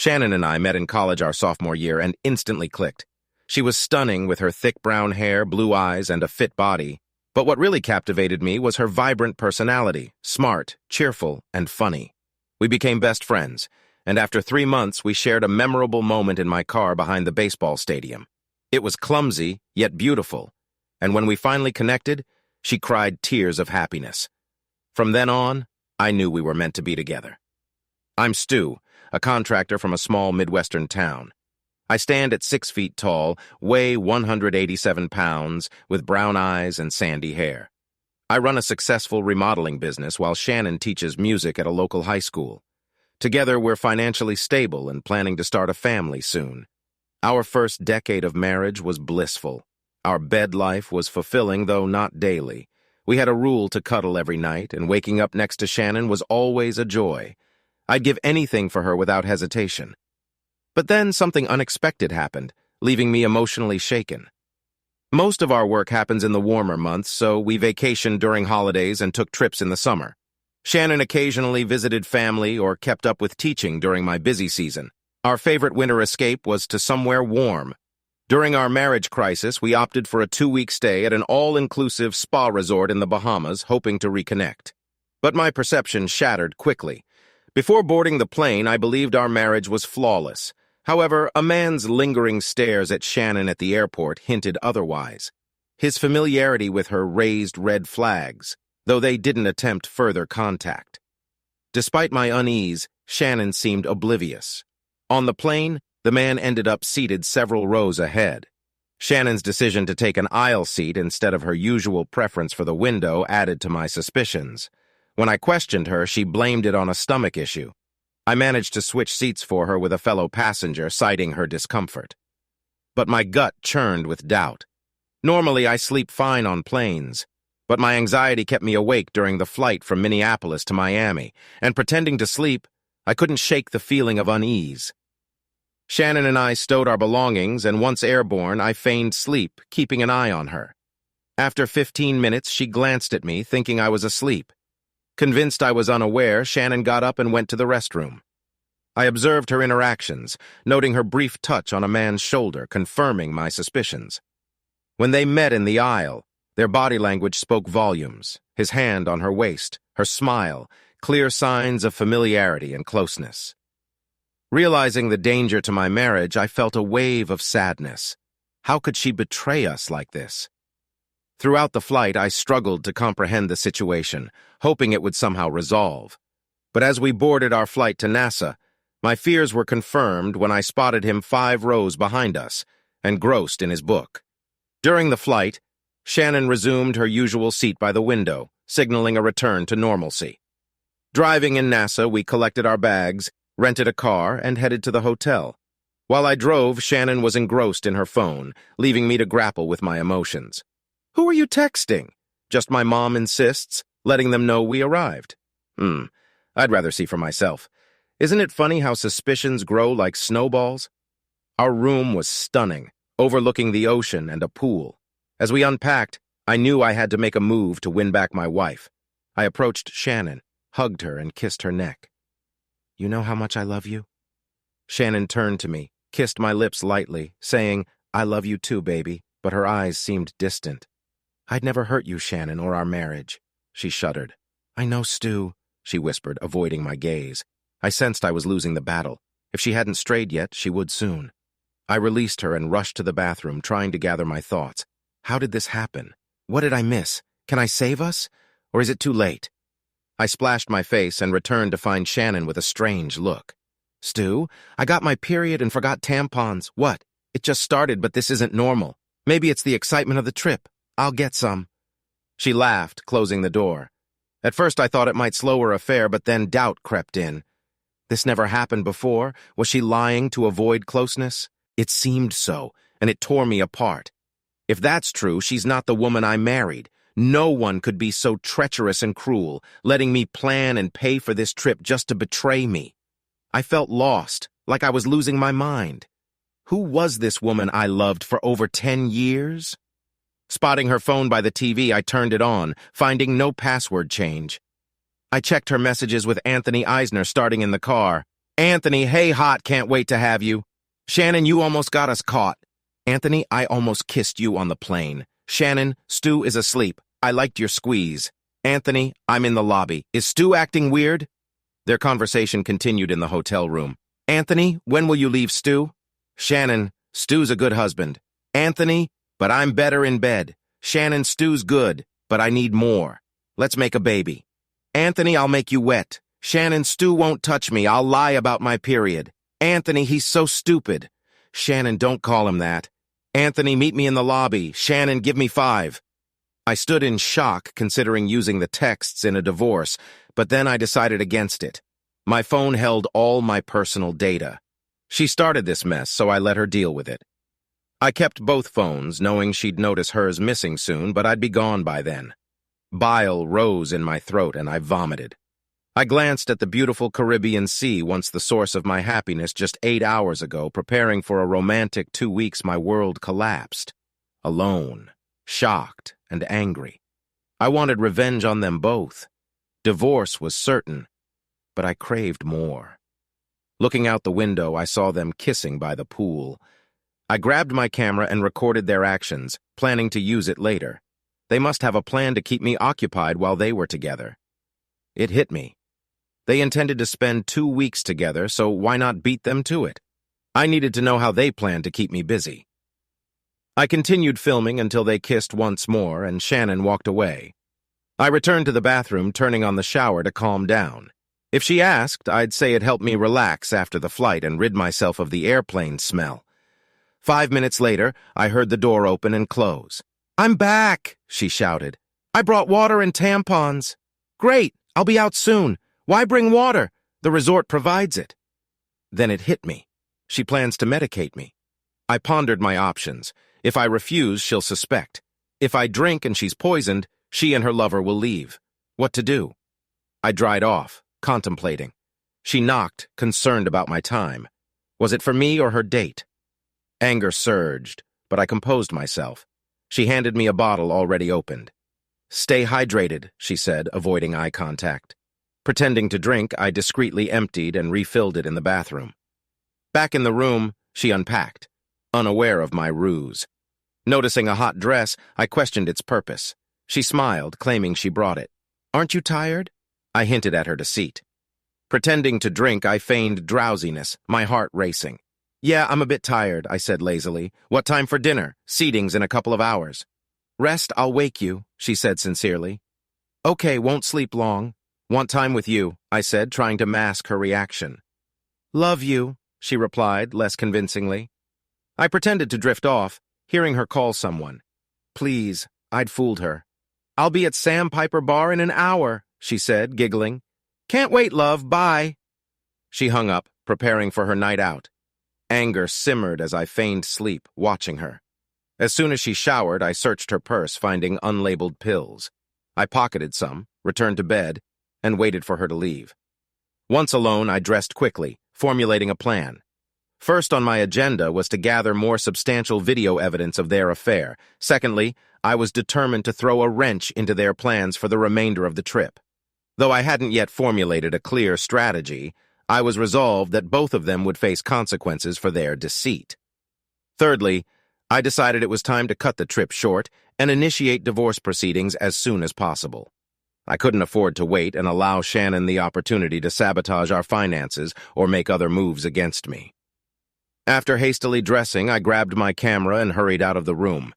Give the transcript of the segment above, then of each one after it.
Shannon and I met in college our sophomore year and instantly clicked. She was stunning with her thick brown hair, blue eyes, and a fit body. But what really captivated me was her vibrant personality, smart, cheerful, and funny. We became best friends, and after 3 months we shared a memorable moment in my car behind the baseball stadium. It was clumsy, yet beautiful, and when we finally connected, she cried tears of happiness. From then on, I knew we were meant to be together. I'm Stu, a contractor from a small Midwestern town. I stand at 6 feet tall, weigh 187 pounds, with brown eyes and sandy hair. I run a successful remodeling business while Shannon teaches music at a local high school. Together, we're financially stable and planning to start a family soon. Our first decade of marriage was blissful. Our bed life was fulfilling, though not daily. We had a rule to cuddle every night, and waking up next to Shannon was always a joy. I'd give anything for her without hesitation. But then something unexpected happened, leaving me emotionally shaken. Most of our work happens in the warmer months, so we vacationed during holidays and took trips in the summer. Shannon occasionally visited family or kept up with teaching during my busy season. Our favorite winter escape was to somewhere warm. During our marriage crisis, we opted for a 2-week stay at an all-inclusive spa resort in the Bahamas, hoping to reconnect. But my perception shattered quickly. Before boarding the plane, I believed our marriage was flawless. However, a man's lingering stares at Shannon at the airport hinted otherwise. His familiarity with her raised red flags, though they didn't attempt further contact. Despite my unease, Shannon seemed oblivious. On the plane, the man ended up seated several rows ahead. Shannon's decision to take an aisle seat instead of her usual preference for the window added to my suspicions. When I questioned her, she blamed it on a stomach issue. I managed to switch seats for her with a fellow passenger, citing her discomfort. But my gut churned with doubt. Normally, I sleep fine on planes, but my anxiety kept me awake during the flight from Minneapolis to Miami, and pretending to sleep, I couldn't shake the feeling of unease. Shannon and I stowed our belongings, and once airborne, I feigned sleep, keeping an eye on her. After 15 minutes, she glanced at me, thinking I was asleep. Convinced I was unaware, Shannon got up and went to the restroom. I observed her interactions, noting her brief touch on a man's shoulder, confirming my suspicions. When they met in the aisle, their body language spoke volumes, his hand on her waist, her smile, clear signs of familiarity and closeness. Realizing the danger to my marriage, I felt a wave of sadness. How could she betray us like this? Throughout the flight, I struggled to comprehend the situation, hoping it would somehow resolve. But as we boarded our flight to NASA, my fears were confirmed when I spotted him 5 rows behind us, engrossed in his book. During the flight, Shannon resumed her usual seat by the window, signaling a return to normalcy. Driving in NASA, we collected our bags, rented a car, and headed to the hotel. While I drove, Shannon was engrossed in her phone, leaving me to grapple with my emotions. "Who are you texting?" "Just my mom insists, letting them know we arrived." I'd rather see for myself. Isn't it funny how suspicions grow like snowballs? Our room was stunning, overlooking the ocean and a pool. As we unpacked, I knew I had to make a move to win back my wife. I approached Shannon, hugged her, and kissed her neck. "You know how much I love you?" Shannon turned to me, kissed my lips lightly, saying, "I love you too, baby," but her eyes seemed distant. "I'd never hurt you, Shannon, or our marriage." She shuddered. "I know, Stu," she whispered, avoiding my gaze. I sensed I was losing the battle. If she hadn't strayed yet, she would soon. I released her and rushed to the bathroom, trying to gather my thoughts. How did this happen? What did I miss? Can I save us? Or is it too late? I splashed my face and returned to find Shannon with a strange look. "Stu, I got my period and forgot tampons." "What? It just started, but this isn't normal. Maybe it's the excitement of the trip. I'll get some." She laughed, closing the door. At first I thought it might slow her affair, but then doubt crept in. This never happened before. Was she lying to avoid closeness? It seemed so, and it tore me apart. If that's true, she's not the woman I married. No one could be so treacherous and cruel, letting me plan and pay for this trip just to betray me. I felt lost, like I was losing my mind. Who was this woman I loved for over 10 years? Spotting her phone by the TV, I turned it on, finding no password change. I checked her messages with Anthony Eisner starting in the car. Anthony, hey hot, can't wait to have you. Shannon, you almost got us caught. Anthony, I almost kissed you on the plane. Shannon, Stu is asleep. I liked your squeeze. Anthony, I'm in the lobby. Is Stu acting weird? Their conversation continued in the hotel room. Anthony, when will you leave Stu? Shannon, Stu's a good husband. Anthony, but I'm better in bed. Shannon, Stu's good, but I need more. Let's make a baby. Anthony, I'll make you wet. Shannon, Stu won't touch me. I'll lie about my period. Anthony, he's so stupid. Shannon, don't call him that. Anthony, meet me in the lobby. Shannon, give me 5. I stood in shock, considering using the texts in a divorce, but then I decided against it. My phone held all my personal data. She started this mess, so I let her deal with it. I kept both phones, knowing she'd notice hers missing soon, but I'd be gone by then. Bile rose in my throat, and I vomited. I glanced at the beautiful Caribbean Sea, once the source of my happiness, just 8 hours ago. Preparing for a romantic 2 weeks, my world collapsed. Alone, shocked, and angry. I wanted revenge on them both. Divorce was certain, but I craved more. Looking out the window, I saw them kissing by the pool. I grabbed my camera and recorded their actions, planning to use it later. They must have a plan to keep me occupied while they were together. It hit me. They intended to spend 2 weeks together, so why not beat them to it? I needed to know how they planned to keep me busy. I continued filming until they kissed once more, and Shannon walked away. I returned to the bathroom, turning on the shower to calm down. If she asked, I'd say it helped me relax after the flight and rid myself of the airplane smell. 5 minutes later, I heard the door open and close. "I'm back," she shouted. "I brought water and tampons." "Great, I'll be out soon. Why bring water? The resort provides it." Then it hit me. She plans to medicate me. I pondered my options. If I refuse, she'll suspect. If I drink and she's poisoned, she and her lover will leave. What to do? I dried off, contemplating. She knocked, concerned about my time. Was it for me or her date? Anger surged, but I composed myself. She handed me a bottle already opened. "Stay hydrated," she said, avoiding eye contact. Pretending to drink, I discreetly emptied and refilled it in the bathroom. Back in the room, she unpacked, unaware of my ruse. Noticing a hot dress, I questioned its purpose. She smiled, claiming she brought it. "Aren't you tired?" I hinted at her deceit. Pretending to drink, I feigned drowsiness, my heart racing. "Yeah, I'm a bit tired," I said lazily. "What time for dinner? Seating's in a couple of hours." "Rest, I'll wake you," she said sincerely. "Okay, won't sleep long." "Want time with you," I said, trying to mask her reaction. "Love you," she replied, less convincingly. I pretended to drift off, hearing her call someone. "Please," I'd fooled her. "I'll be at Sandpiper Bar in an hour," she said, giggling. "Can't wait, love, bye." She hung up, preparing for her night out. Anger simmered as I feigned sleep, watching her. As soon as she showered, I searched her purse, finding unlabeled pills. I pocketed some, returned to bed, and waited for her to leave. Once alone, I dressed quickly, formulating a plan. First on my agenda was to gather more substantial video evidence of their affair. Secondly, I was determined to throw a wrench into their plans for the remainder of the trip. Though I hadn't yet formulated a clear strategy, I was resolved that both of them would face consequences for their deceit. Thirdly, I decided it was time to cut the trip short and initiate divorce proceedings as soon as possible. I couldn't afford to wait and allow Shannon the opportunity to sabotage our finances or make other moves against me. After hastily dressing, I grabbed my camera and hurried out of the room.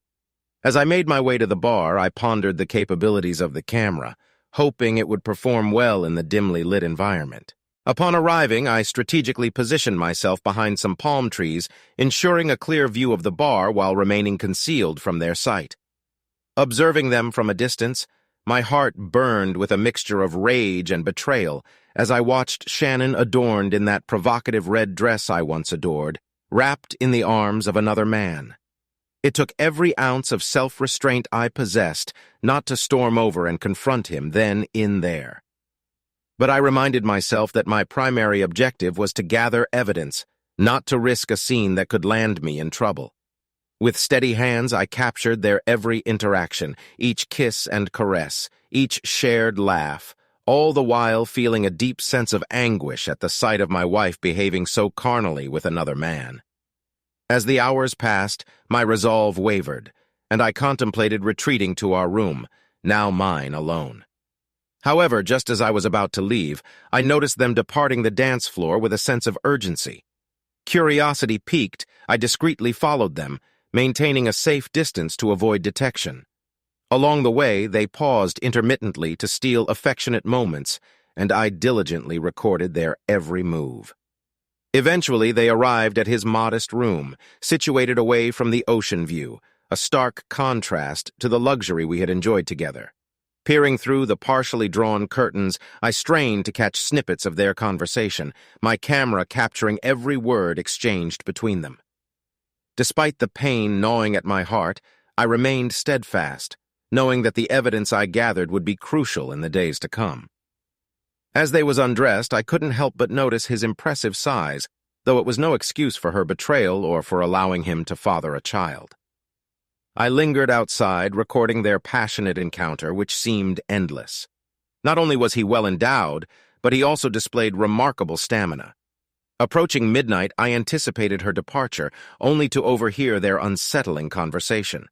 As I made my way to the bar, I pondered the capabilities of the camera, hoping it would perform well in the dimly lit environment. Upon arriving, I strategically positioned myself behind some palm trees, ensuring a clear view of the bar while remaining concealed from their sight. Observing them from a distance, my heart burned with a mixture of rage and betrayal as I watched Shannon adorned in that provocative red dress I once adored, wrapped in the arms of another man. It took every ounce of self-restraint I possessed not to storm over and confront him then in there. But I reminded myself that my primary objective was to gather evidence, not to risk a scene that could land me in trouble. With steady hands, I captured their every interaction, each kiss and caress, each shared laugh, all the while feeling a deep sense of anguish at the sight of my wife behaving so carnally with another man. As the hours passed, my resolve wavered, and I contemplated retreating to our room, now mine alone. However, just as I was about to leave, I noticed them departing the dance floor with a sense of urgency. Curiosity piqued, I discreetly followed them, maintaining a safe distance to avoid detection. Along the way, they paused intermittently to steal affectionate moments, and I diligently recorded their every move. Eventually, they arrived at his modest room, situated away from the ocean view, a stark contrast to the luxury we had enjoyed together. Peering through the partially drawn curtains, I strained to catch snippets of their conversation, my camera capturing every word exchanged between them. Despite the pain gnawing at my heart, I remained steadfast, knowing that the evidence I gathered would be crucial in the days to come. As they was undressed, I couldn't help but notice his impressive size, though it was no excuse for her betrayal or for allowing him to father a child. I lingered outside, recording their passionate encounter, which seemed endless. Not only was he well endowed, but he also displayed remarkable stamina. Approaching midnight, I anticipated her departure, only to overhear their unsettling conversation.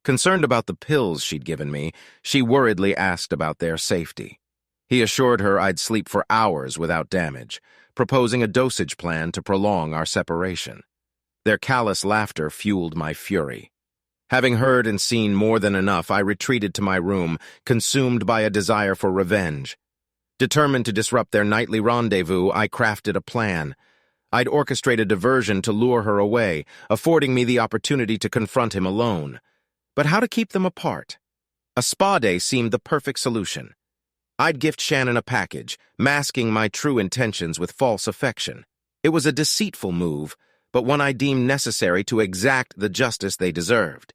Concerned about the pills she'd given me, she worriedly asked about their safety. He assured her I'd sleep for hours without damage, proposing a dosage plan to prolong our separation. Their callous laughter fueled my fury. Having heard and seen more than enough, I retreated to my room, consumed by a desire for revenge. Determined to disrupt their nightly rendezvous, I crafted a plan. I'd orchestrate a diversion to lure her away, affording me the opportunity to confront him alone. But how to keep them apart? A spa day seemed the perfect solution. I'd gift Shannon a package, masking my true intentions with false affection. It was a deceitful move, but one I deemed necessary to exact the justice they deserved.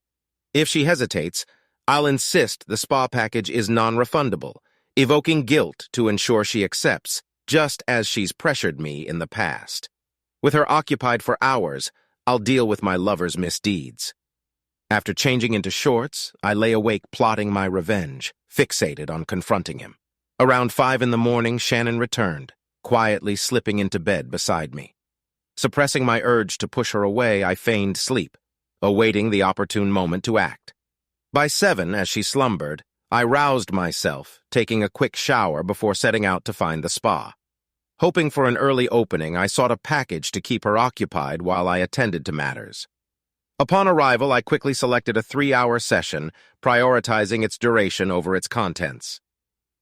If she hesitates, I'll insist the spa package is non-refundable, evoking guilt to ensure she accepts, just as she's pressured me in the past. With her occupied for hours, I'll deal with my lover's misdeeds. After changing into shorts, I lay awake plotting my revenge, fixated on confronting him. Around 5 in the morning, Shannon returned, quietly slipping into bed beside me. Suppressing my urge to push her away, I feigned sleep, awaiting the opportune moment to act. By 7, as she slumbered, I roused myself, taking a quick shower before setting out to find the spa. Hoping for an early opening, I sought a package to keep her occupied while I attended to matters. Upon arrival, I quickly selected a 3-hour session, prioritizing its duration over its contents.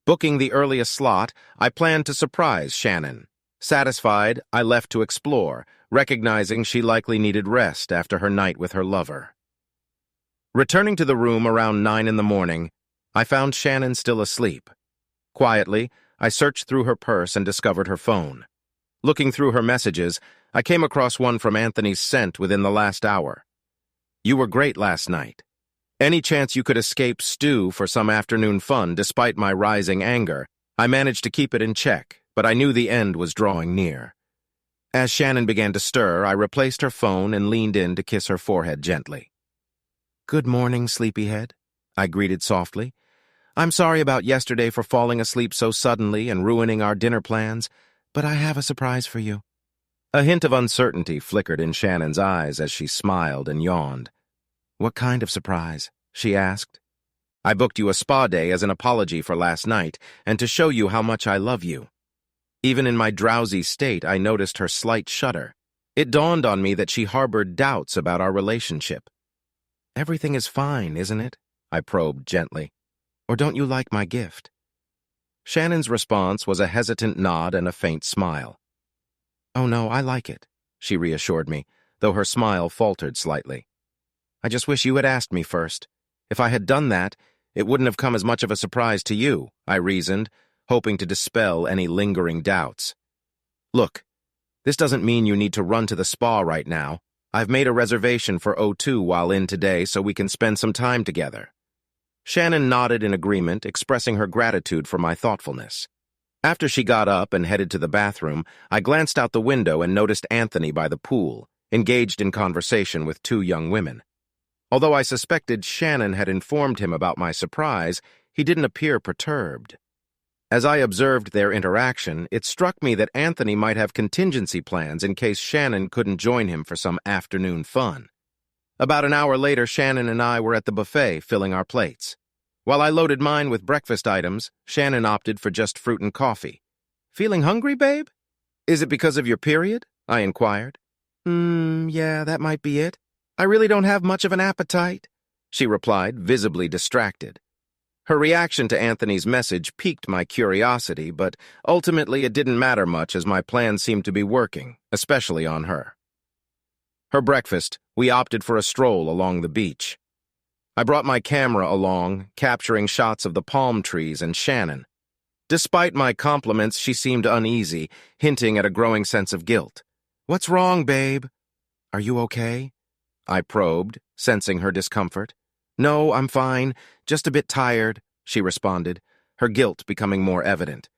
Booking the earliest slot, I planned to surprise Shannon. Satisfied, I left to explore, recognizing she likely needed rest after her night with her lover. Returning to the room around 9 in the morning, I found Shannon still asleep. Quietly, I searched through her purse and discovered her phone. Looking through her messages, I came across one from Anthony's sent within the last hour. "You were great last night. Any chance you could escape stew for some afternoon fun despite my rising anger, I managed to keep it in check, but I knew the end was drawing near." As Shannon began to stir, I replaced her phone and leaned in to kiss her forehead gently. "Good morning, sleepyhead," I greeted softly. "I'm sorry about yesterday for falling asleep so suddenly and ruining our dinner plans, but I have a surprise for you." A hint of uncertainty flickered in Shannon's eyes as she smiled and yawned. "What kind of surprise?" she asked. "I booked you a spa day as an apology for last night and to show you how much I love you." Even in my drowsy state, I noticed her slight shudder. It dawned on me that she harbored doubts about our relationship. "Everything is fine, isn't it?" I probed gently. "Or don't you like my gift?" Shannon's response was a hesitant nod and a faint smile. "Oh no, I like it," she reassured me, though her smile faltered slightly. "I just wish you had asked me first. If I had done that, it wouldn't have come as much of a surprise to you," I reasoned, hoping to dispel any lingering doubts. "Look, this doesn't mean you need to run to the spa right now. I've made a reservation for O2 while in today so we can spend some time together." Shannon nodded in agreement, expressing her gratitude for my thoughtfulness. After she got up and headed to the bathroom, I glanced out the window and noticed Anthony by the pool, engaged in conversation with 2 young women. Although I suspected Shannon had informed him about my surprise, he didn't appear perturbed. As I observed their interaction, it struck me that Anthony might have contingency plans in case Shannon couldn't join him for some afternoon fun. About an hour later, Shannon and I were at the buffet, filling our plates. While I loaded mine with breakfast items, Shannon opted for just fruit and coffee. "Feeling hungry, babe? Is it because of your period?" I inquired. Yeah, that might be it. I really don't have much of an appetite," she replied, visibly distracted. Her reaction to Anthony's message piqued my curiosity, but ultimately it didn't matter much as my plan seemed to be working, especially on her. For breakfast, we opted for a stroll along the beach. I brought my camera along, capturing shots of the palm trees and Shannon. Despite my compliments, she seemed uneasy, hinting at a growing sense of guilt. "What's wrong, babe? Are you okay?" I probed, sensing her discomfort. "No, I'm fine. Just a bit tired," she responded, her guilt becoming more evident.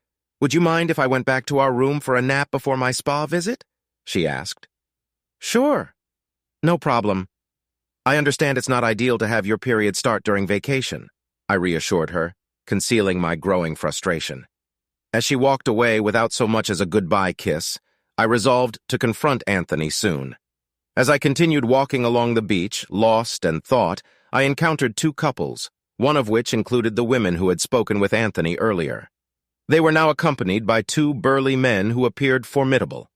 "Would you mind if I went back to our room for a nap before my spa visit?" she asked. "Sure. No problem. I understand it's not ideal to have your period start during vacation," I reassured her, concealing my growing frustration. As she walked away without so much as a goodbye kiss, I resolved to confront Anthony soon. As I continued walking along the beach, lost and thought, I encountered two couples, one of which included the women who had spoken with Anthony earlier. They were now accompanied by two burly men who appeared formidable.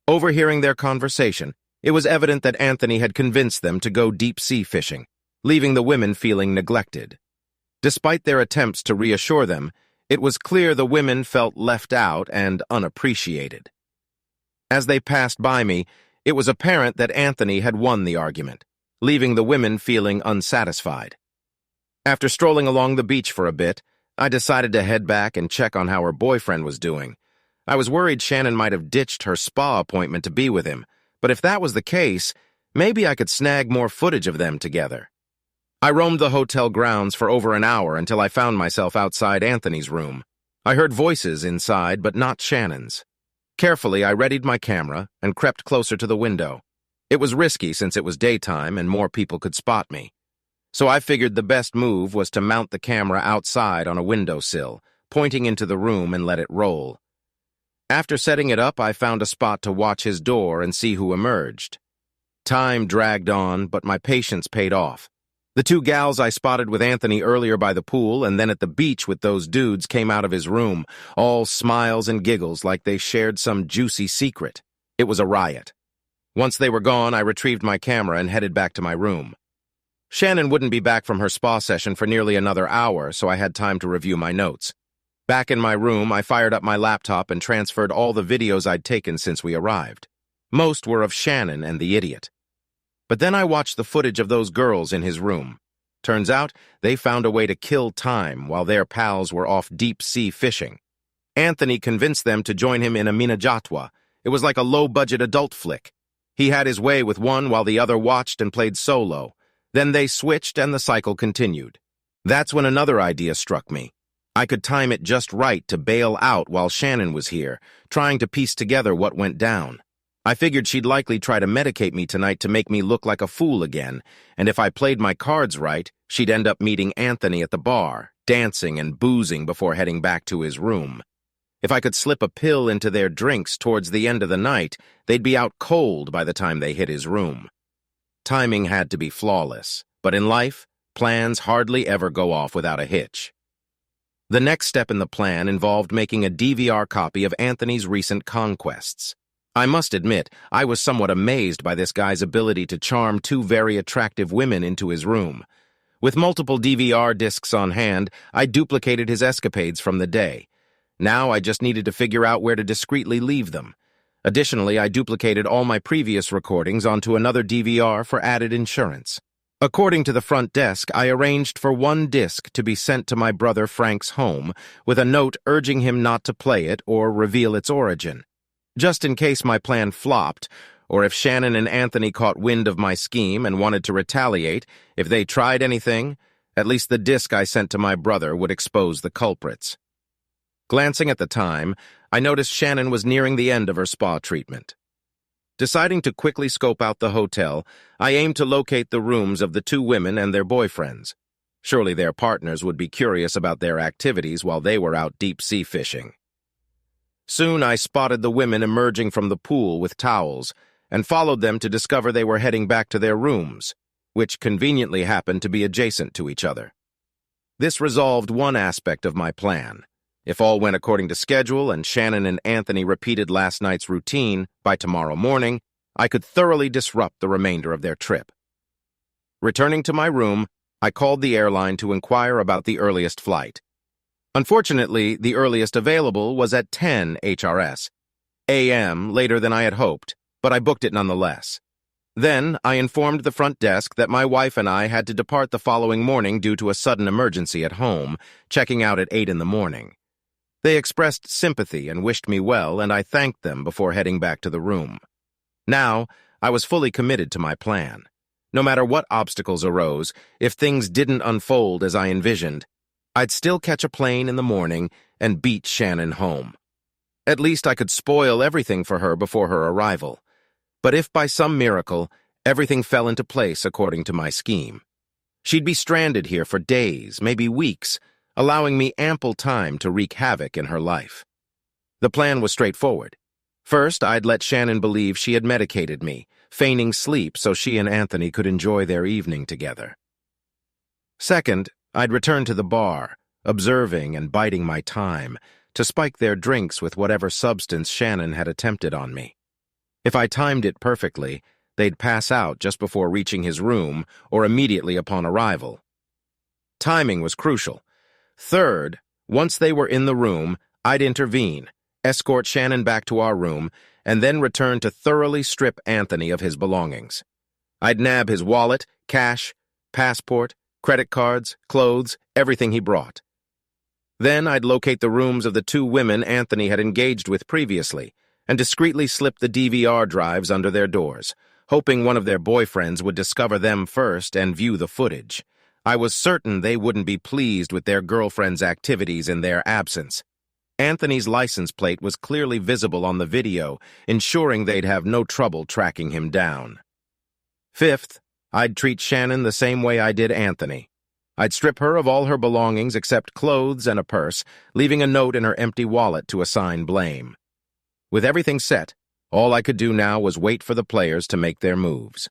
Overhearing their conversation, it was evident that Anthony had convinced them to go deep-sea fishing, leaving the women feeling neglected. Despite their attempts to reassure them, it was clear the women felt left out and unappreciated. As they passed by me, it was apparent that Anthony had won the argument, leaving the women feeling unsatisfied. After strolling along the beach for a bit, I decided to head back and check on how her boyfriend was doing. I was worried Shannon might have ditched her spa appointment to be with him, but if that was the case, maybe I could snag more footage of them together. I roamed the hotel grounds for over an hour until I found myself outside Anthony's room. I heard voices inside, but not Shannon's. Carefully, I readied my camera and crept closer to the window. It was risky since it was daytime and more people could spot me. So I figured the best move was to mount the camera outside on a windowsill, pointing into the room and let it roll. After setting it up, I found a spot to watch his door and see who emerged. Time dragged on, but my patience paid off. The two gals I spotted with Anthony earlier by the pool and then at the beach with those dudes came out of his room, all smiles and giggles like they shared some juicy secret. It was a riot. Once they were gone, I retrieved my camera and headed back to my room. Shannon wouldn't be back from her spa session for nearly another hour, so I had time to review my notes. Back in my room, I fired up my laptop and transferred all the videos I'd taken since we arrived. Most were of Shannon and the idiot. But then I watched the footage of those girls in his room. Turns out, they found a way to kill time while their pals were off deep-sea fishing. Anthony convinced them to join him in a Minajatwa. It was like a low-budget adult flick. He had his way with one while the other watched and played solo. Then they switched and the cycle continued. That's when another idea struck me. I could time it just right to bail out while Shannon was here, trying to piece together what went down. I figured she'd likely try to medicate me tonight to make me look like a fool again, and if I played my cards right, she'd end up meeting Anthony at the bar, dancing and boozing before heading back to his room. If I could slip a pill into their drinks towards the end of the night, they'd be out cold by the time they hit his room. Timing had to be flawless, but in life, plans hardly ever go off without a hitch. The next step in the plan involved making a DVR copy of Anthony's recent conquests. I must admit, I was somewhat amazed by this guy's ability to charm two very attractive women into his room. With multiple DVR discs on hand, I duplicated his escapades from the day. Now I just needed to figure out where to discreetly leave them. Additionally, I duplicated all my previous recordings onto another DVR for added insurance. According to the front desk, I arranged for one disc to be sent to my brother Frank's home, with a note urging him not to play it or reveal its origin. Just in case my plan flopped, or if Shannon and Anthony caught wind of my scheme and wanted to retaliate, if they tried anything, at least the disc I sent to my brother would expose the culprits. Glancing at the time, I noticed Shannon was nearing the end of her spa treatment. Deciding to quickly scope out the hotel, I aimed to locate the rooms of the two women and their boyfriends. Surely their partners would be curious about their activities while they were out deep-sea fishing. Soon I spotted the women emerging from the pool with towels and followed them to discover they were heading back to their rooms, which conveniently happened to be adjacent to each other. This resolved one aspect of my plan. If all went according to schedule and Shannon and Anthony repeated last night's routine, by tomorrow morning, I could thoroughly disrupt the remainder of their trip. Returning to my room, I called the airline to inquire about the earliest flight. Unfortunately, the earliest available was at 10 HRS a.m., later than I had hoped, but I booked it nonetheless. Then, I informed the front desk that my wife and I had to depart the following morning due to a sudden emergency at home, checking out at 8 in the morning. They expressed sympathy and wished me well, and I thanked them before heading back to the room. Now, I was fully committed to my plan. No matter what obstacles arose, if things didn't unfold as I envisioned, I'd still catch a plane in the morning and beat Shannon home. At least I could spoil everything for her before her arrival. But if by some miracle, everything fell into place according to my scheme, she'd be stranded here for days, maybe weeks, allowing me ample time to wreak havoc in her life. The plan was straightforward. First, I'd let Shannon believe she had medicated me, feigning sleep so she and Anthony could enjoy their evening together. Second, I'd return to the bar, observing and biding my time, to spike their drinks with whatever substance Shannon had attempted on me. If I timed it perfectly, they'd pass out just before reaching his room or immediately upon arrival. Timing was crucial. Third, once they were in the room, I'd intervene, escort Shannon back to our room, and then return to thoroughly strip Anthony of his belongings. I'd nab his wallet, cash, passport, credit cards, clothes, everything he brought. Then I'd locate the rooms of the two women Anthony had engaged with previously and discreetly slip the DVR drives under their doors, hoping one of their boyfriends would discover them first and view the footage. I was certain they wouldn't be pleased with their girlfriend's activities in their absence. Anthony's license plate was clearly visible on the video, ensuring they'd have no trouble tracking him down. Fifth, I'd treat Shannon the same way I did Anthony. I'd strip her of all her belongings except clothes and a purse, leaving a note in her empty wallet to assign blame. With everything set, all I could do now was wait for the players to make their moves.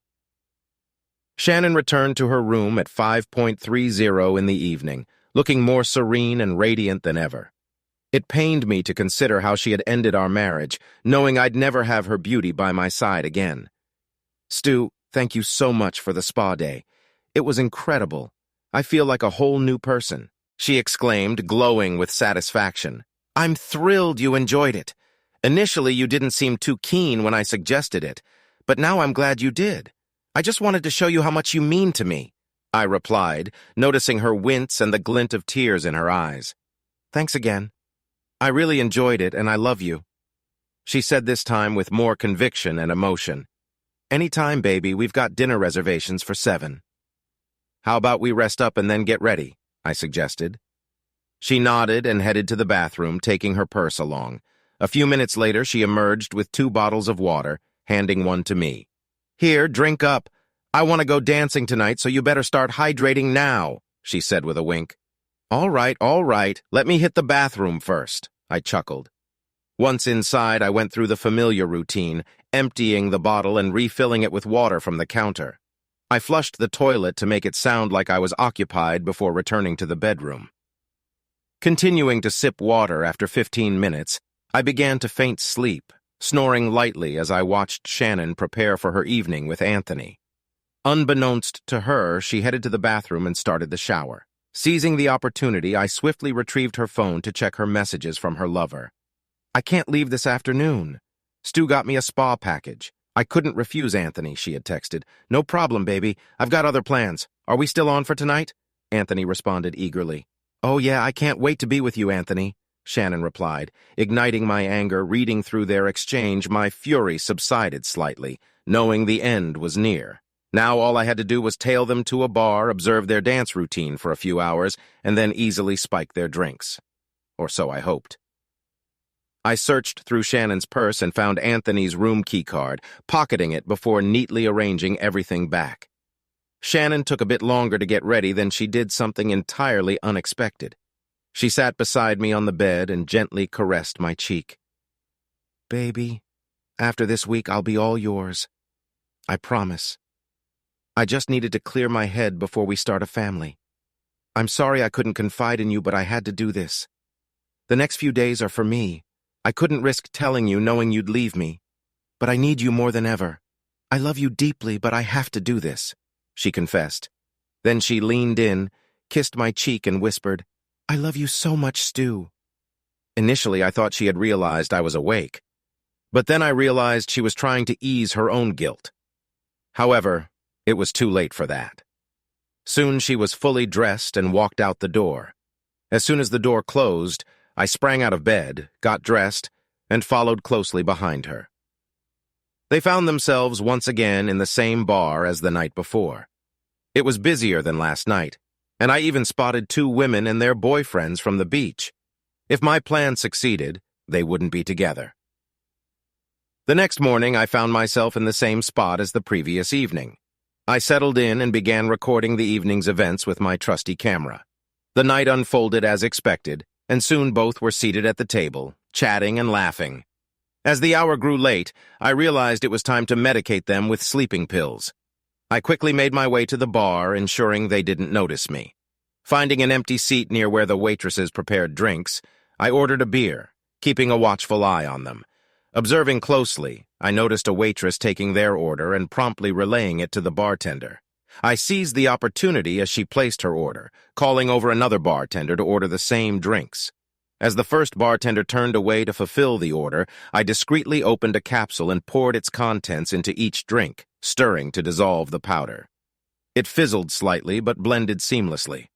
Shannon returned to her room at 5:30 in the evening, looking more serene and radiant than ever. It pained me to consider how she had ended our marriage, knowing I'd never have her beauty by my side again. "Stu, thank you so much for the spa day. It was incredible. I feel like a whole new person," she exclaimed, glowing with satisfaction. "I'm thrilled you enjoyed it. Initially, you didn't seem too keen when I suggested it, but now I'm glad you did. I just wanted to show you how much you mean to me," I replied, noticing her wince and the glint of tears in her eyes. "Thanks again. I really enjoyed it, and I love you," she said this time with more conviction and emotion. "Anytime, baby, we've got dinner reservations for 7. "How about we rest up and then get ready?" I suggested. She nodded and headed to the bathroom, taking her purse along. A few minutes later, she emerged with 2 bottles of water, handing one to me. "Here, drink up. I want to go dancing tonight, so you better start hydrating now," she said with a wink. All right. Let me hit the bathroom first," I chuckled. Once inside, I went through the familiar routine, emptying the bottle and refilling it with water from the counter. I flushed the toilet to make it sound like I was occupied before returning to the bedroom. Continuing to sip water after 15 minutes, I began to faint sleep, snoring lightly as I watched Shannon prepare for her evening with Anthony. Unbeknownst to her, she headed to the bathroom and started the shower. Seizing the opportunity, I swiftly retrieved her phone to check her messages from her lover. "I can't leave this afternoon. Stu got me a spa package. I couldn't refuse Anthony," she had texted. "No problem, baby. I've got other plans. Are we still on for tonight?" Anthony responded eagerly. "Oh yeah, I can't wait to be with you, Anthony," Shannon replied. Igniting my anger, reading through their exchange, my fury subsided slightly, knowing the end was near. Now all I had to do was tail them to a bar, observe their dance routine for a few hours, and then easily spike their drinks. Or so I hoped. I searched through Shannon's purse and found Anthony's room keycard, pocketing it before neatly arranging everything back. Shannon took a bit longer to get ready than she did something entirely unexpected. She sat beside me on the bed and gently caressed my cheek. "Baby, after this week I'll be all yours. I promise. I just needed to clear my head before we start a family. I'm sorry I couldn't confide in you, but I had to do this. The next few days are for me. I couldn't risk telling you knowing you'd leave me. But I need you more than ever. I love you deeply, but I have to do this," she confessed. Then she leaned in, kissed my cheek, and whispered, "I love you so much, Stu." Initially, I thought she had realized I was awake. But then I realized she was trying to ease her own guilt. However, it was too late for that. Soon she was fully dressed and walked out the door. As soon as the door closed, I sprang out of bed, got dressed, and followed closely behind her. They found themselves once again in the same bar as the night before. It was busier than last night, and I even spotted 2 women and their boyfriends from the beach. If my plan succeeded, they wouldn't be together. The next morning, I found myself in the same spot as the previous evening. I settled in and began recording the evening's events with my trusty camera. The night unfolded as expected, and soon both were seated at the table, chatting and laughing. As the hour grew late, I realized it was time to medicate them with sleeping pills. I quickly made my way to the bar, ensuring they didn't notice me. Finding an empty seat near where the waitresses prepared drinks, I ordered a beer, keeping a watchful eye on them. Observing closely, I noticed a waitress taking their order and promptly relaying it to the bartender. I seized the opportunity as she placed her order, calling over another bartender to order the same drinks. As the first bartender turned away to fulfill the order, I discreetly opened a capsule and poured its contents into each drink, stirring to dissolve the powder. It fizzled slightly but blended seamlessly.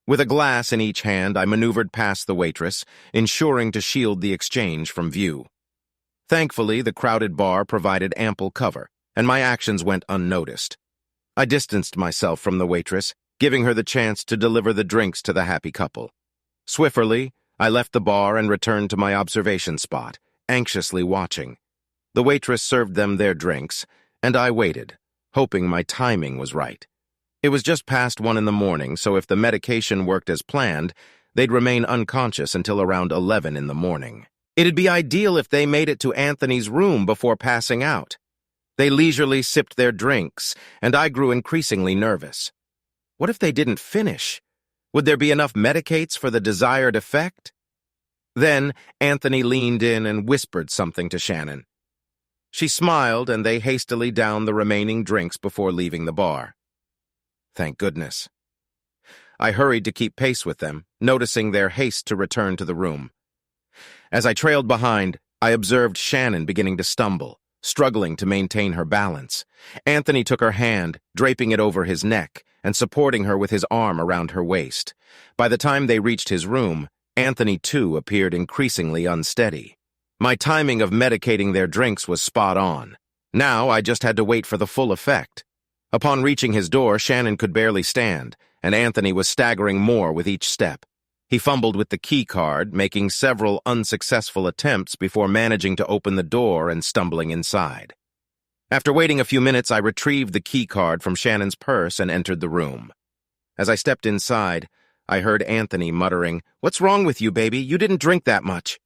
With a glass in each hand, I maneuvered past the waitress, ensuring to shield the exchange from view. Thankfully, the crowded bar provided ample cover, and my actions went unnoticed. I distanced myself from the waitress, giving her the chance to deliver the drinks to the happy couple. Swiftly, I left the bar and returned to my observation spot, anxiously watching. The waitress served them their drinks, and I waited, hoping my timing was right. It was just past 1 in the morning, so if the medication worked as planned, they'd remain unconscious until around 11 in the morning. It'd be ideal if they made it to Anthony's room before passing out. They leisurely sipped their drinks, and I grew increasingly nervous. What if they didn't finish? Would there be enough medicates for the desired effect? Then Anthony leaned in and whispered something to Shannon. She smiled, and they hastily downed the remaining drinks before leaving the bar. Thank goodness. I hurried to keep pace with them, noticing their haste to return to the room. As I trailed behind, I observed Shannon beginning to stumble, struggling to maintain her balance. Anthony took her hand, draping it over his neck, and supporting her with his arm around her waist. By the time they reached his room, Anthony, too, appeared increasingly unsteady. My timing of medicating their drinks was spot on. Now I just had to wait for the full effect. Upon reaching his door, Shannon could barely stand, and Anthony was staggering more with each step. He fumbled with the key card, making several unsuccessful attempts before managing to open the door and stumbling inside. After waiting a few minutes, I retrieved the key card from Shannon's purse and entered the room. As I stepped inside, I heard Anthony muttering, "What's wrong with you, baby? You didn't drink that much."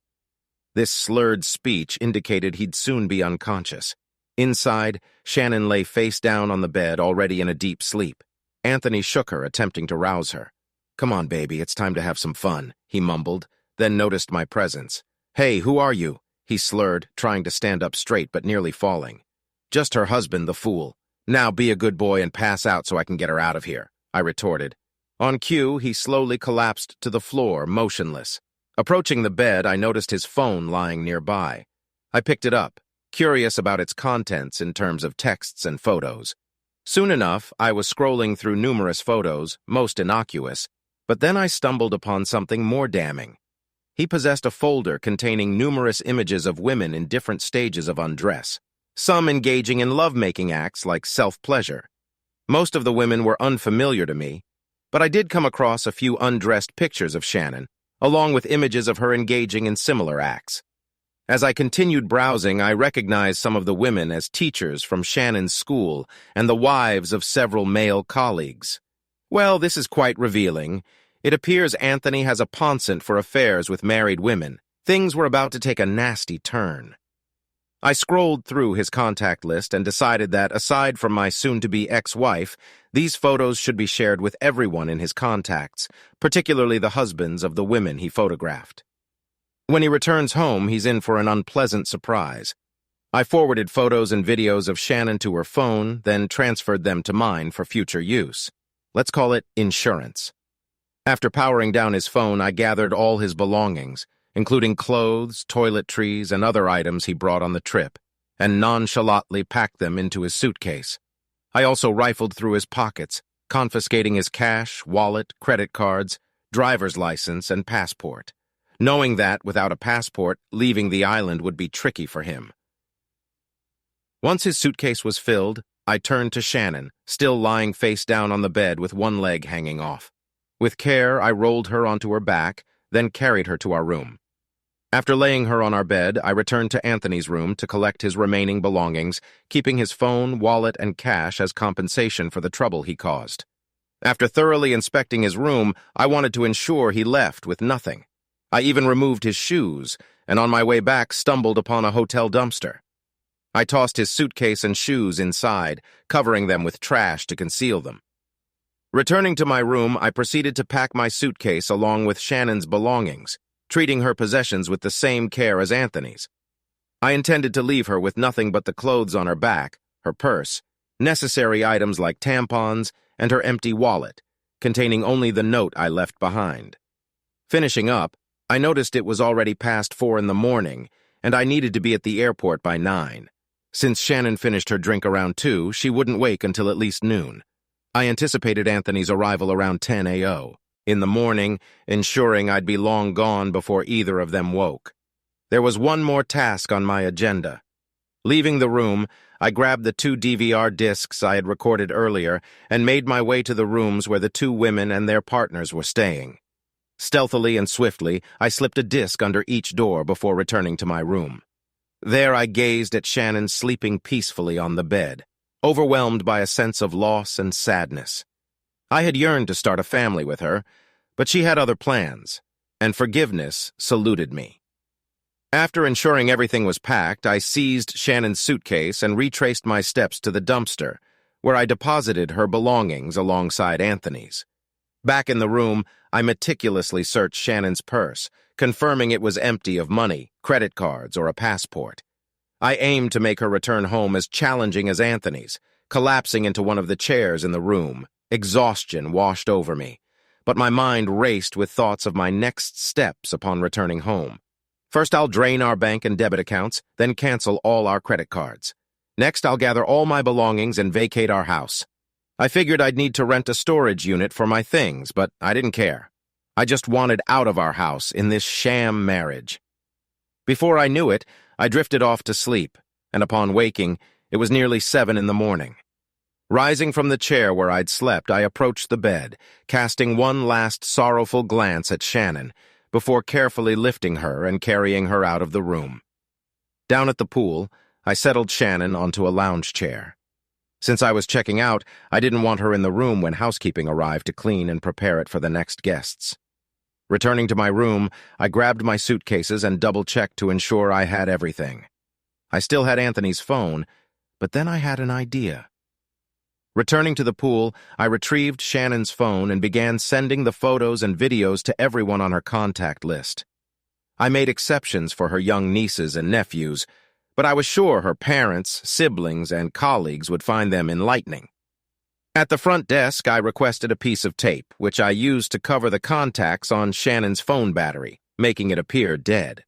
This slurred speech indicated he'd soon be unconscious. Inside, Shannon lay face down on the bed, already in a deep sleep. Anthony shook her, attempting to rouse her. "Come on, baby, it's time to have some fun," he mumbled, then noticed my presence. "Hey, who are you?" he slurred, trying to stand up straight but nearly falling. "Just her husband, the fool. Now be a good boy and pass out so I can get her out of here," I retorted. On cue, he slowly collapsed to the floor, motionless. Approaching the bed, I noticed his phone lying nearby. I picked it up, curious about its contents in terms of texts and photos. Soon enough, I was scrolling through numerous photos, most innocuous, but then I stumbled upon something more damning. He possessed a folder containing numerous images of women in different stages of undress, some engaging in love-making acts like self-pleasure. Most of the women were unfamiliar to me, but I did come across a few undressed pictures of Shannon, along with images of her engaging in similar acts. As I continued browsing, I recognized some of the women as teachers from Shannon's school and the wives of several male colleagues. Well, this is quite revealing. It appears Anthony has a penchant for affairs with married women. Things were about to take a nasty turn. I scrolled through his contact list and decided that, aside from my soon-to-be ex-wife, these photos should be shared with everyone in his contacts, particularly the husbands of the women he photographed. When he returns home, he's in for an unpleasant surprise. I forwarded photos and videos of Shannon to her phone, then transferred them to mine for future use. Let's call it insurance. After powering down his phone, I gathered all his belongings, including clothes, toiletries, and other items he brought on the trip, and nonchalantly packed them into his suitcase. I also rifled through his pockets, confiscating his cash, wallet, credit cards, driver's license, and passport, knowing that, without a passport, leaving the island would be tricky for him. Once his suitcase was filled, I turned to Shannon, still lying face down on the bed with one leg hanging off. With care, I rolled her onto her back, then carried her to our room. After laying her on our bed, I returned to Anthony's room to collect his remaining belongings, keeping his phone, wallet, and cash as compensation for the trouble he caused. After thoroughly inspecting his room, I wanted to ensure he left with nothing. I even removed his shoes, and on my way back stumbled upon a hotel dumpster. I tossed his suitcase and shoes inside, covering them with trash to conceal them. Returning to my room, I proceeded to pack my suitcase along with Shannon's belongings, treating her possessions with the same care as Anthony's. I intended to leave her with nothing but the clothes on her back, her purse, necessary items like tampons, and her empty wallet, containing only the note I left behind. Finishing up, I noticed it was already past 4 in the morning, and I needed to be at the airport by 9. Since Shannon finished her drink around 2, she wouldn't wake until at least noon. I anticipated Anthony's arrival around 10 a.m. in the morning, ensuring I'd be long gone before either of them woke. There was one more task on my agenda. Leaving the room, I grabbed the 2 DVR discs I had recorded earlier and made my way to the rooms where the 2 women and their partners were staying. Stealthily and swiftly, I slipped a disc under each door before returning to my room. There I gazed at Shannon sleeping peacefully on the bed, overwhelmed by a sense of loss and sadness. I had yearned to start a family with her, but she had other plans, and forgiveness saluted me. After ensuring everything was packed, I seized Shannon's suitcase and retraced my steps to the dumpster, where I deposited her belongings alongside Anthony's. Back in the room, I meticulously searched Shannon's purse, confirming it was empty of money, credit cards, or a passport. I aimed to make her return home as challenging as Anthony's, collapsing into one of the chairs in the room. Exhaustion washed over me, but my mind raced with thoughts of my next steps upon returning home. First, I'll drain our bank and debit accounts, then cancel all our credit cards. Next, I'll gather all my belongings and vacate our house. I figured I'd need to rent a storage unit for my things, but I didn't care. I just wanted out of our house in this sham marriage. Before I knew it, I drifted off to sleep, and upon waking, it was nearly 7 in the morning. Rising from the chair where I'd slept, I approached the bed, casting one last sorrowful glance at Shannon, before carefully lifting her and carrying her out of the room. Down at the pool, I settled Shannon onto a lounge chair. Since I was checking out, I didn't want her in the room when housekeeping arrived to clean and prepare it for the next guests. Returning to my room, I grabbed my suitcases and double-checked to ensure I had everything. I still had Anthony's phone, but then I had an idea. Returning to the pool, I retrieved Shannon's phone and began sending the photos and videos to everyone on her contact list. I made exceptions for her young nieces and nephews, but I was sure her parents, siblings, and colleagues would find them enlightening. At the front desk, I requested a piece of tape, which I used to cover the contacts on Shannon's phone battery, making it appear dead.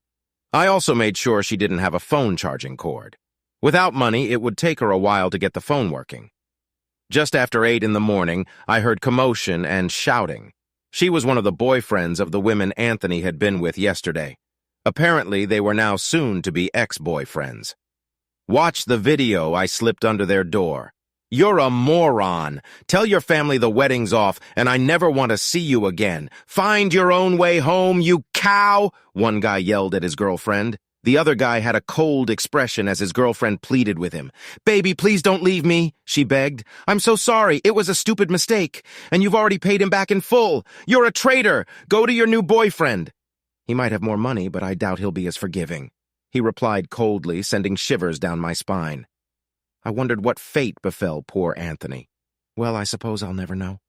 I also made sure she didn't have a phone charging cord. Without money, it would take her a while to get the phone working. Just after 8 in the morning, I heard commotion and shouting. She was one of the boyfriends of the women Anthony had been with yesterday. Apparently, they were now soon-to-be ex-boyfriends. Watch the video I slipped under their door. You're a moron. Tell your family the wedding's off, and I never want to see you again. Find your own way home, you cow, one guy yelled at his girlfriend. The other guy had a cold expression as his girlfriend pleaded with him. "Baby, please don't leave me," she begged. "I'm so sorry. It was a stupid mistake, and you've already paid him back in full. You're a traitor. Go to your new boyfriend." "He might have more money, but I doubt he'll be as forgiving," he replied coldly, sending shivers down my spine. I wondered what fate befell poor Anthony. Well, I suppose I'll never know.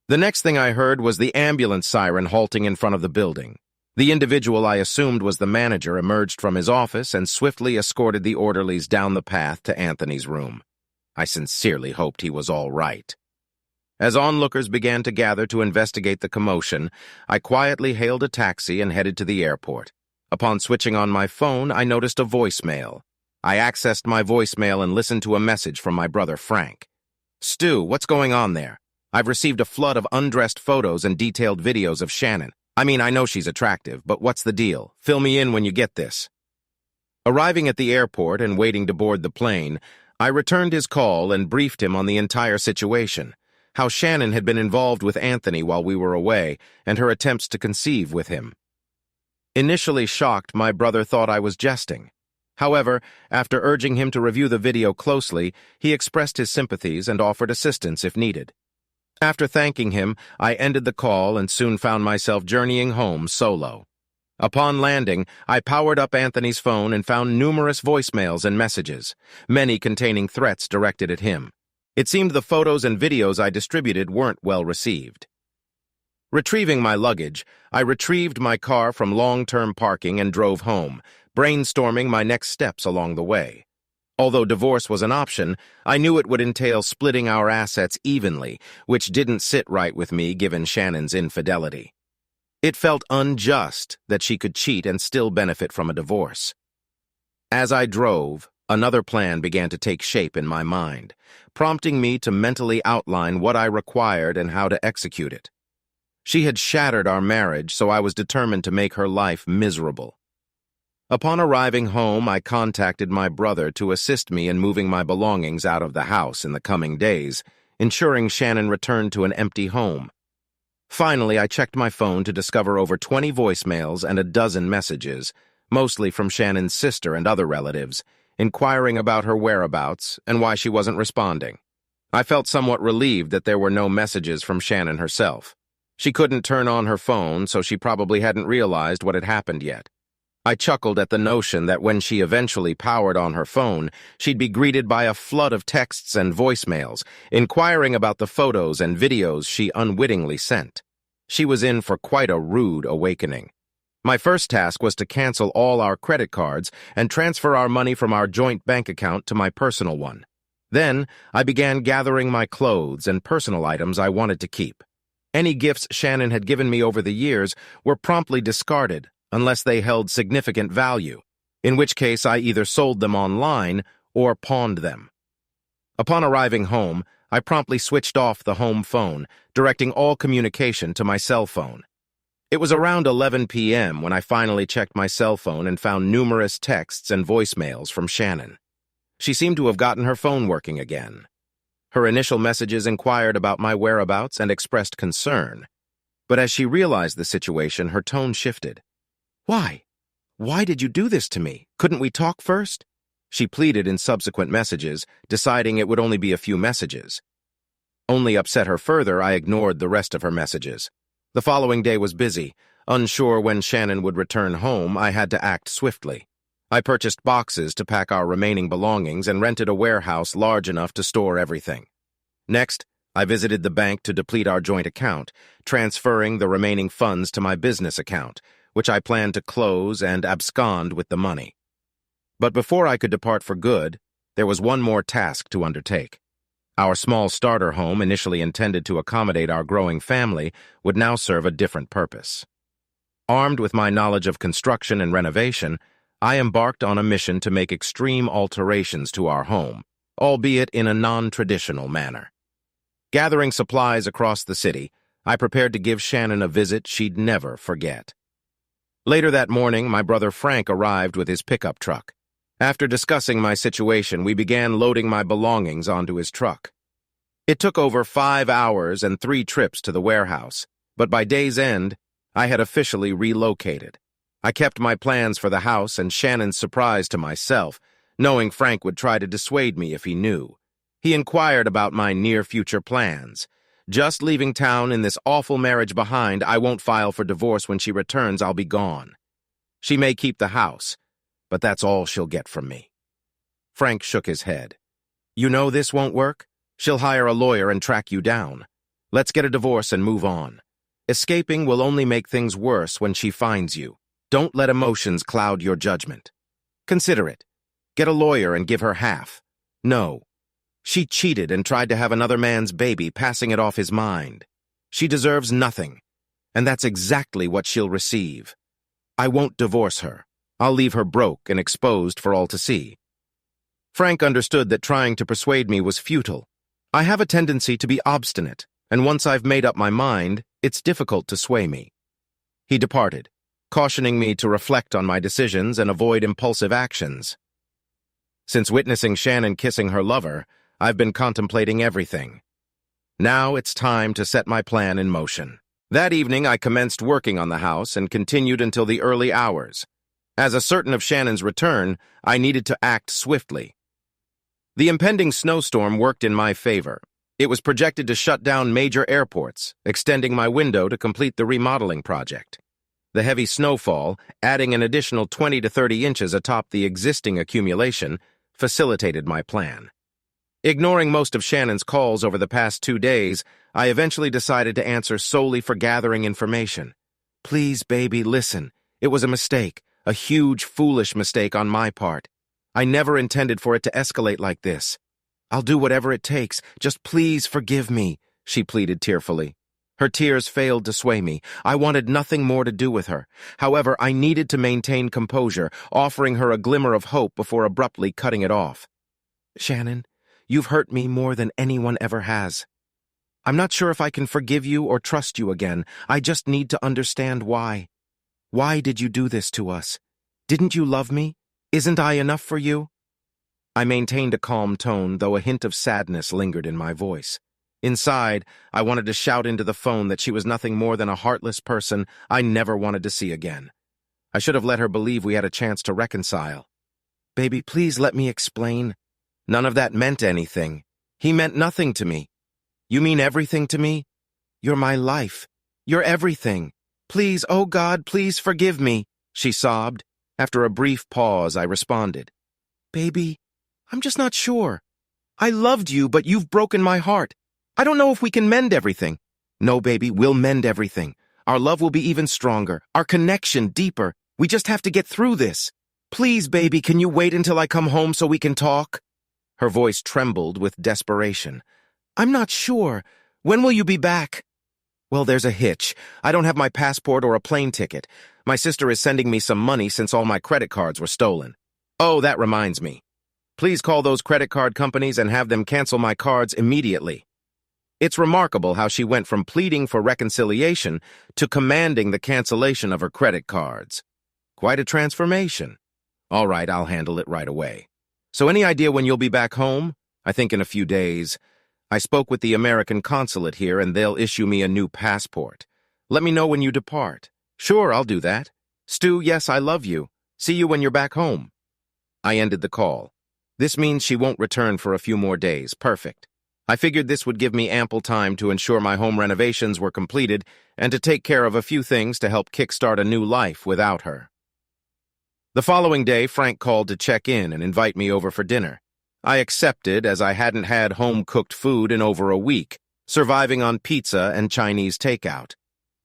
The next thing I heard was the ambulance siren halting in front of the building. The individual I assumed was the manager emerged from his office and swiftly escorted the orderlies down the path to Anthony's room. I sincerely hoped he was all right. As onlookers began to gather to investigate the commotion, I quietly hailed a taxi and headed to the airport. Upon switching on my phone, I noticed a voicemail. I accessed my voicemail and listened to a message from my brother Frank. "Stu, what's going on there? I've received a flood of undressed photos and detailed videos of Shannon. I know she's attractive, but what's the deal? Fill me in when you get this." Arriving at the airport and waiting to board the plane, I returned his call and briefed him on the entire situation, how Shannon had been involved with Anthony while we were away, and her attempts to conceive with him. Initially shocked, my brother thought I was jesting. However, after urging him to review the video closely, he expressed his sympathies and offered assistance if needed. After thanking him, I ended the call and soon found myself journeying home solo. Upon landing, I powered up Anthony's phone and found numerous voicemails and messages, many containing threats directed at him. It seemed the photos and videos I distributed weren't well received. Retrieving my luggage, I retrieved my car from long-term parking and drove home, brainstorming my next steps along the way. Although divorce was an option, I knew it would entail splitting our assets evenly, which didn't sit right with me given Shannon's infidelity. It felt unjust that she could cheat and still benefit from a divorce. As I drove, another plan began to take shape in my mind, prompting me to mentally outline what I required and how to execute it. She had shattered our marriage, so I was determined to make her life miserable. Upon arriving home, I contacted my brother to assist me in moving my belongings out of the house in the coming days, ensuring Shannon returned to an empty home. Finally, I checked my phone to discover over 20 voicemails and a dozen messages, mostly from Shannon's sister and other relatives, inquiring about her whereabouts and why she wasn't responding. I felt somewhat relieved that there were no messages from Shannon herself. She couldn't turn on her phone, so she probably hadn't realized what had happened yet. I chuckled at the notion that when she eventually powered on her phone, she'd be greeted by a flood of texts and voicemails, inquiring about the photos and videos she unwittingly sent. She was in for quite a rude awakening. My first task was to cancel all our credit cards and transfer our money from our joint bank account to my personal one. Then, I began gathering my clothes and personal items I wanted to keep. Any gifts Shannon had given me over the years were promptly discarded, unless they held significant value, in which case I either sold them online or pawned them. Upon arriving home, I promptly switched off the home phone, directing all communication to my cell phone. It was around 11 p.m. when I finally checked my cell phone and found numerous texts and voicemails from Shannon. She seemed to have gotten her phone working again. Her initial messages inquired about my whereabouts and expressed concern, but as she realized the situation, her tone shifted. "Why? Why did you do this to me? Couldn't we talk first?" She pleaded in subsequent messages, deciding it would only be a few messages. Only upset her further, I ignored the rest of her messages. The following day was busy. Unsure when Shannon would return home, I had to act swiftly. I purchased boxes to pack our remaining belongings and rented a warehouse large enough to store everything. Next, I visited the bank to deplete our joint account, transferring the remaining funds to my business account, which I planned to close and abscond with the money. But before I could depart for good, there was one more task to undertake. Our small starter home, initially intended to accommodate our growing family, would now serve a different purpose. Armed with my knowledge of construction and renovation, I embarked on a mission to make extreme alterations to our home, albeit in a non-traditional manner. Gathering supplies across the city, I prepared to give Shannon a visit she'd never forget. Later that morning, my brother Frank arrived with his pickup truck. After discussing my situation, we began loading my belongings onto his truck. It took over 5 hours and 3 trips to the warehouse, but by day's end, I had officially relocated. I kept my plans for the house and Shannon's surprise to myself, knowing Frank would try to dissuade me if he knew. He inquired about my near-future plans. Just leaving town in this awful marriage behind, I won't file for divorce when she returns, I'll be gone. She may keep the house, but that's all she'll get from me. Frank shook his head. You know this won't work? She'll hire a lawyer and track you down. Let's get a divorce and move on. Escaping will only make things worse when she finds you. Don't let emotions cloud your judgment. Consider it. Get a lawyer and give her half. No. She cheated and tried to have another man's baby, passing it off his mind. She deserves nothing, and that's exactly what she'll receive. I won't divorce her. I'll leave her broke and exposed for all to see. Frank understood that trying to persuade me was futile. I have a tendency to be obstinate, and once I've made up my mind, it's difficult to sway me. He departed, cautioning me to reflect on my decisions and avoid impulsive actions. Since witnessing Shannon kissing her lover, I've been contemplating everything. Now it's time to set my plan in motion. That evening, I commenced working on the house and continued until the early hours. As a certain of Shannon's return, I needed to act swiftly. The impending snowstorm worked in my favor. It was projected to shut down major airports, extending my window to complete the remodeling project. The heavy snowfall, adding an additional 20 to 30 inches atop the existing accumulation, facilitated my plan. Ignoring most of Shannon's calls over the past 2 days, I eventually decided to answer solely for gathering information. Please, baby, listen. It was a mistake, a huge, foolish mistake on my part. I never intended for it to escalate like this. I'll do whatever it takes. Just please forgive me, she pleaded tearfully. Her tears failed to sway me. I wanted nothing more to do with her. However, I needed to maintain composure, offering her a glimmer of hope before abruptly cutting it off. Shannon, you've hurt me more than anyone ever has. I'm not sure if I can forgive you or trust you again. I just need to understand why. Why did you do this to us? Didn't you love me? Isn't I enough for you? I maintained a calm tone, though a hint of sadness lingered in my voice. Inside, I wanted to shout into the phone that she was nothing more than a heartless person I never wanted to see again. I should have let her believe we had a chance to reconcile. Baby, please let me explain. None of that meant anything. He meant nothing to me. You mean everything to me? You're my life. You're everything. Please, oh God, please forgive me, she sobbed. After a brief pause, I responded. Baby, I'm just not sure. I loved you, but you've broken my heart. I don't know if we can mend everything. No, baby, we'll mend everything. Our love will be even stronger, our connection deeper. We just have to get through this. Please, baby, can you wait until I come home so we can talk? Her voice trembled with desperation. I'm not sure. When will you be back? Well, there's a hitch. I don't have my passport or a plane ticket. My sister is sending me some money since all my credit cards were stolen. Oh, that reminds me. Please call those credit card companies and have them cancel my cards immediately. It's remarkable how she went from pleading for reconciliation to commanding the cancellation of her credit cards. Quite a transformation. All right, I'll handle it right away. So any idea when you'll be back home? I think in a few days. I spoke with the American consulate here and they'll issue me a new passport. Let me know when you depart. Sure, I'll do that. Stu, yes, I love you. See you when you're back home. I ended the call. This means she won't return for a few more days. Perfect. I figured this would give me ample time to ensure my home renovations were completed and to take care of a few things to help kickstart a new life without her. The following day, Frank called to check in and invite me over for dinner. I accepted as I hadn't had home-cooked food in over a week, surviving on pizza and Chinese takeout.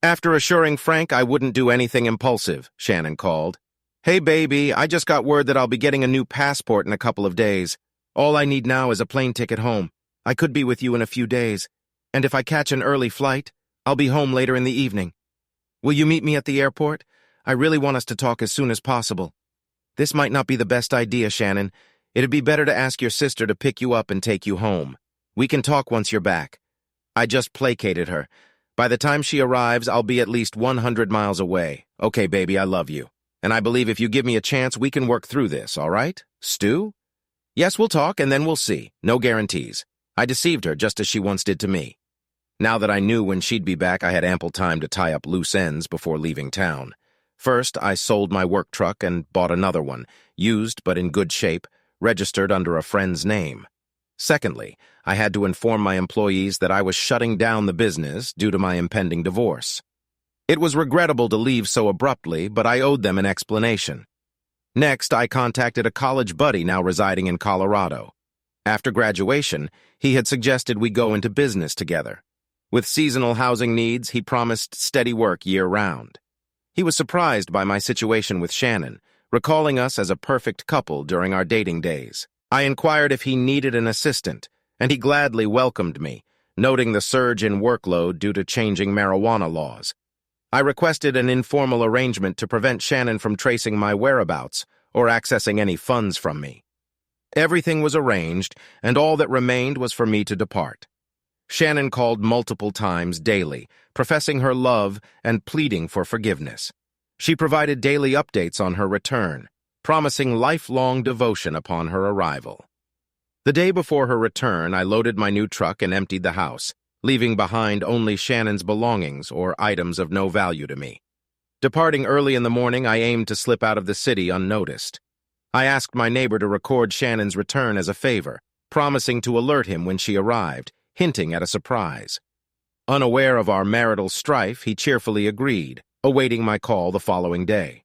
After assuring Frank I wouldn't do anything impulsive, Shannon called. Hey, baby, I just got word that I'll be getting a new passport in a couple of days. All I need now is a plane ticket home. I could be with you in a few days. And if I catch an early flight, I'll be home later in the evening. Will you meet me at the airport? I really want us to talk as soon as possible. This might not be the best idea, Shannon. It'd be better to ask your sister to pick you up and take you home. We can talk once you're back. I just placated her. By the time she arrives, I'll be at least 100 miles away. Okay, baby, I love you. And I believe if you give me a chance, we can work through this, all right? Stu? Yes, we'll talk, and then we'll see. No guarantees. I deceived her just as she once did to me. Now that I knew when she'd be back, I had ample time to tie up loose ends before leaving town. First, I sold my work truck and bought another one, used but in good shape, registered under a friend's name. Secondly, I had to inform my employees that I was shutting down the business due to my impending divorce. It was regrettable to leave so abruptly, but I owed them an explanation. Next, I contacted a college buddy now residing in Colorado. After graduation, he had suggested we go into business together. With seasonal housing needs, he promised steady work year-round. He was surprised by my situation with Shannon, recalling us as a perfect couple during our dating days. I inquired if he needed an assistant, and he gladly welcomed me, noting the surge in workload due to changing marijuana laws. I requested an informal arrangement to prevent Shannon from tracing my whereabouts or accessing any funds from me. Everything was arranged, and all that remained was for me to depart. Shannon called multiple times daily, professing her love and pleading for forgiveness. She provided daily updates on her return, promising lifelong devotion upon her arrival. The day before her return, I loaded my new truck and emptied the house, leaving behind only Shannon's belongings or items of no value to me. Departing early in the morning, I aimed to slip out of the city unnoticed. I asked my neighbor to record Shannon's return as a favor, promising to alert him when she arrived, hinting at a surprise. Unaware of our marital strife, he cheerfully agreed, awaiting my call the following day.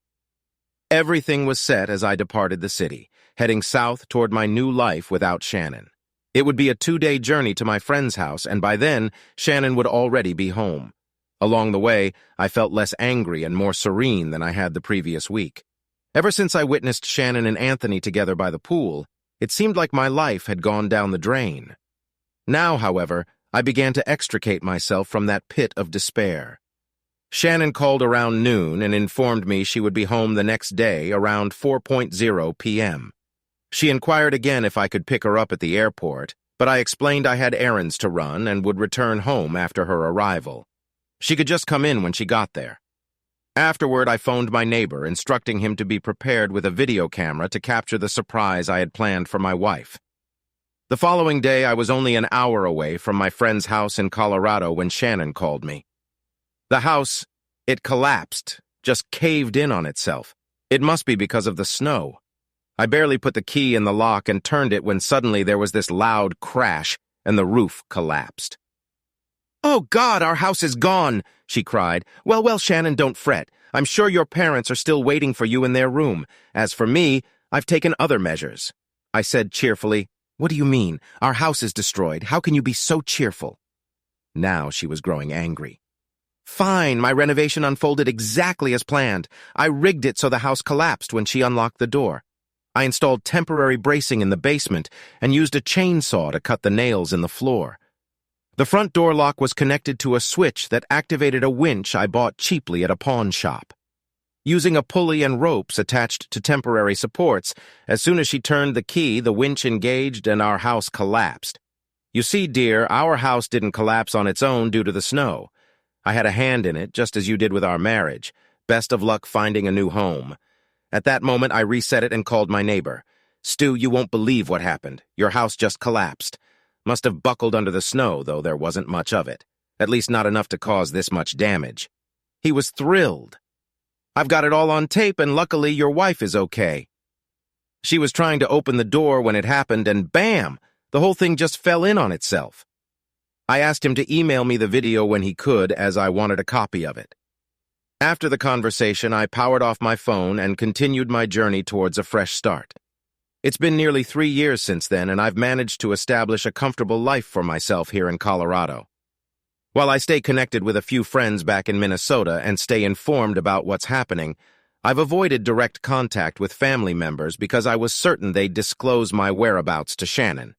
Everything was set as I departed the city, heading south toward my new life without Shannon. It would be a 2-day journey to my friend's house, and by then, Shannon would already be home. Along the way, I felt less angry and more serene than I had the previous week. Ever since I witnessed Shannon and Anthony together by the pool, it seemed like my life had gone down the drain. Now, however, I began to extricate myself from that pit of despair. Shannon called around noon and informed me she would be home the next day around 4:00 p.m. She inquired again if I could pick her up at the airport, but I explained I had errands to run and would return home after her arrival. She could just come in when she got there. Afterward, I phoned my neighbor, instructing him to be prepared with a video camera to capture the surprise I had planned for my wife. The following day, I was only an hour away from my friend's house in Colorado when Shannon called me. The house, it collapsed, just caved in on itself. It must be because of the snow. I barely put the key in the lock and turned it when suddenly there was this loud crash and the roof collapsed. "Oh, God, our house is gone," she cried. Well, Shannon, don't fret. I'm sure your parents are still waiting for you in their room. As for me, I've taken other measures." I said cheerfully, "What do you mean? Our house is destroyed. How can you be so cheerful?" Now she was growing angry. "Fine, my renovation unfolded exactly as planned. I rigged it so the house collapsed when she unlocked the door. I installed temporary bracing in the basement and used a chainsaw to cut the nails in the floor. The front door lock was connected to a switch that activated a winch I bought cheaply at a pawn shop. Using a pulley and ropes attached to temporary supports, as soon as she turned the key, the winch engaged and our house collapsed. You see, dear, our house didn't collapse on its own due to the snow. I had a hand in it, just as you did with our marriage. Best of luck finding a new home." At that moment, I reset it and called my neighbor. "Stu, you won't believe what happened. Your house just collapsed. Must have buckled under the snow, though there wasn't much of it. At least not enough to cause this much damage." He was thrilled. "I've got it all on tape, and luckily your wife is okay." She was trying to open the door when it happened, and bam! The whole thing just fell in on itself. I asked him to email me the video when he could, as I wanted a copy of it. After the conversation, I powered off my phone and continued my journey towards a fresh start. It's been nearly 3 years since then, and I've managed to establish a comfortable life for myself here in Colorado. While I stay connected with a few friends back in Minnesota and stay informed about what's happening, I've avoided direct contact with family members because I was certain they'd disclose my whereabouts to Shannon.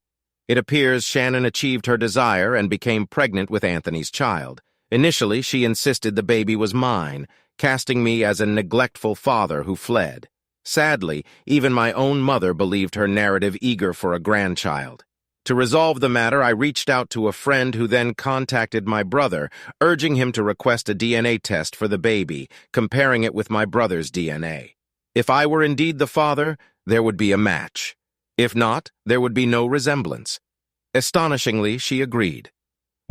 It appears Shannon achieved her desire and became pregnant with Anthony's child. Initially, she insisted the baby was mine, casting me as a neglectful father who fled. Sadly, even my own mother believed her narrative eager for a grandchild. To resolve the matter, I reached out to a friend who then contacted my brother, urging him to request a DNA test for the baby, comparing it with my brother's DNA. If I were indeed the father, there would be a match. If not, there would be no resemblance. Astonishingly, she agreed.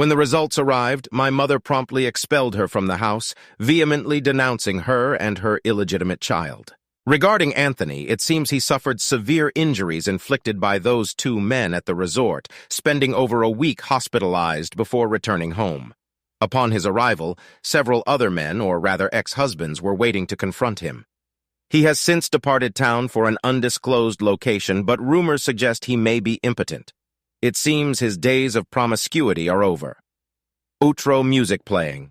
When the results arrived, my mother promptly expelled her from the house, vehemently denouncing her and her illegitimate child. Regarding Anthony, it seems he suffered severe injuries inflicted by those two men at the resort, spending over a week hospitalized before returning home. Upon his arrival, several other men, or rather ex-husbands, were waiting to confront him. He has since departed town for an undisclosed location, but rumors suggest he may be impotent. It seems his days of promiscuity are over. Outro music playing.